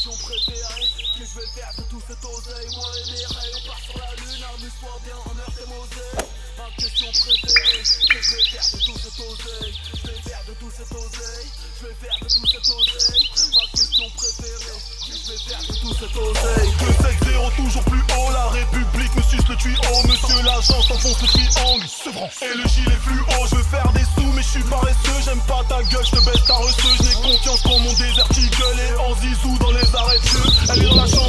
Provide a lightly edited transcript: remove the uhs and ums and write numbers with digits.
question préférée, que je vais faire de tout cet oseille. Moi et mes rêves, on part sur la lune, amuse-toi bien en heure et Moselle. Ma question préférée, que je vais faire de tout cet oseille. Je vais faire de tout cet oseille, je vais faire de tout cet oseille. Ma question préférée, que je vais faire de tout cet oseille. 2-5-0 toujours plus haut, la République me suce le tuyau. Monsieur l'agent s'enfonce le triangle, et le gilet fluo. Je veux faire des sous mais je suis paresseux. J'aime pas ta gueule, je te baisse ta receuse. Je n'ai confiance qu'en mon désert qui gueule. Et en zizou dans les arrêts de jeu. Elle est dans la chambre